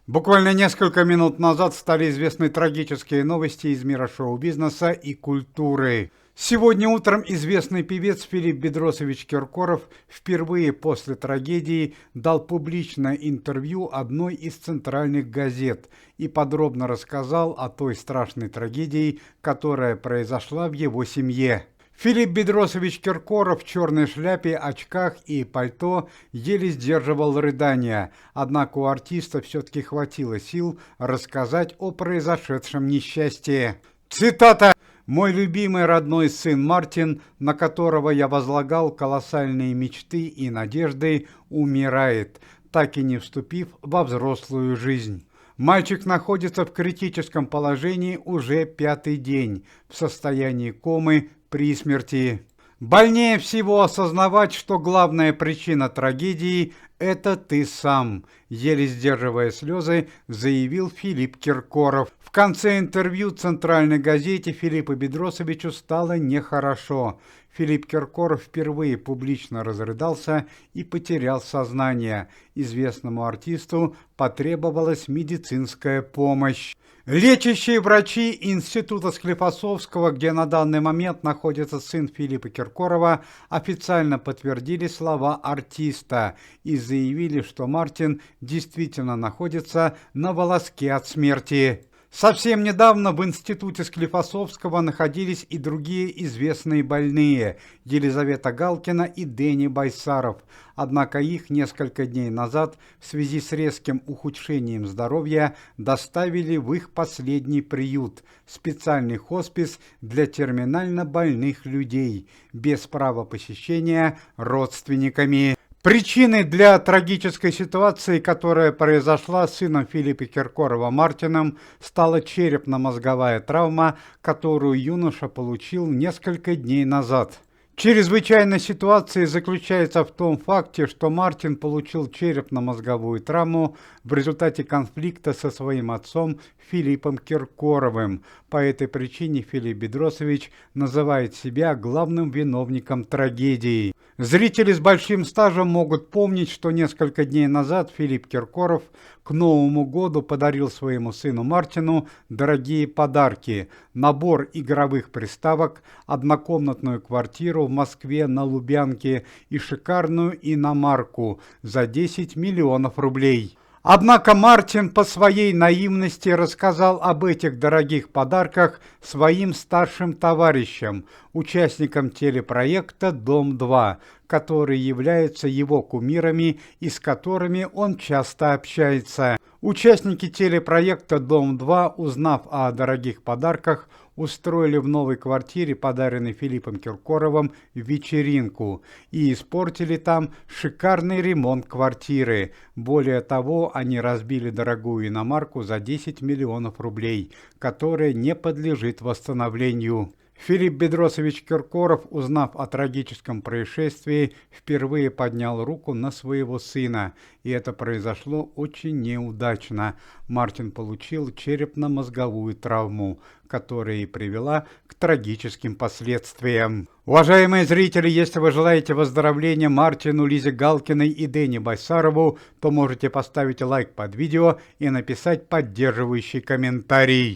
Буквально несколько минут назад стали известны трагические новости из мира шоу-бизнеса и культуры. Сегодня утром известный певец Филипп Бедросович Киркоров впервые после трагедии дал публичное интервью одной из центральных газет и подробно рассказал о той страшной трагедии, которая произошла в его семье. Филипп Бедросович Киркоров в черной шляпе, очках и пальто еле сдерживал рыдания, однако у артиста все-таки хватило сил рассказать о произошедшем несчастье. Цитата: «Мой любимый родной сын Мартин, на которого я возлагал колоссальные мечты и надежды, умирает, так и не вступив во взрослую жизнь. Мальчик находится в критическом положении уже 5-й день, в состоянии комы при смерти. Больнее всего осознавать, что главная причина трагедии – это ты сам», еле сдерживая слезы, заявил Филипп Киркоров. В конце интервью центральной газете Филиппу Бедросовичу стало нехорошо. Филипп Киркоров впервые публично разрыдался и потерял сознание. Известному артисту потребовалась медицинская помощь. Лечащие врачи Института Склифосовского, где на данный момент находится сын Филиппа Киркорова, официально подтвердили слова артиста и заявили, что Мартин действительно находится на волоске от смерти. Совсем недавно в Институте Склифосовского находились и другие известные больные – Елизавета Галкина и Дени Байсаров. Однако их несколько дней назад в связи с резким ухудшением здоровья доставили в их последний приют – специальный хоспис для терминально больных людей, без права посещения родственниками. Причиной для трагической ситуации, которая произошла с сыном Филиппа Киркорова Мартином, стала черепно-мозговая травма, которую юноша получил несколько дней назад. Чрезвычайная ситуация заключается в том факте, что Мартин получил черепно-мозговую травму в результате конфликта со своим отцом Филиппом Киркоровым. По этой причине Филипп Бедросович называет себя главным виновником трагедии. Зрители с большим стажем могут помнить, что несколько дней назад Филипп Киркоров к Новому году подарил своему сыну Мартину дорогие подарки: набор игровых приставок, однокомнатную квартиру в Москве на Лубянке и шикарную иномарку за 10 миллионов рублей. Однако Мартин по своей наивности рассказал об этих дорогих подарках своим старшим товарищам, участникам телепроекта «Дом-2», которые являются его кумирами и с которыми он часто общается. Участники телепроекта «Дом-2», узнав о дорогих подарках, устроили в новой квартире, подаренной Филиппом Киркоровым, вечеринку и испортили там шикарный ремонт квартиры. Более того, они разбили дорогую иномарку за 10 миллионов рублей, которая не подлежит восстановлению. Филипп Бедросович Киркоров, узнав о трагическом происшествии, впервые поднял руку на своего сына, и это произошло очень неудачно. Мартин получил черепно-мозговую травму, которая и привела к трагическим последствиям. Уважаемые зрители, если вы желаете выздоровления Мартину, Лизе Галкиной и Дени Байсарову, то можете поставить лайк под видео и написать поддерживающий комментарий.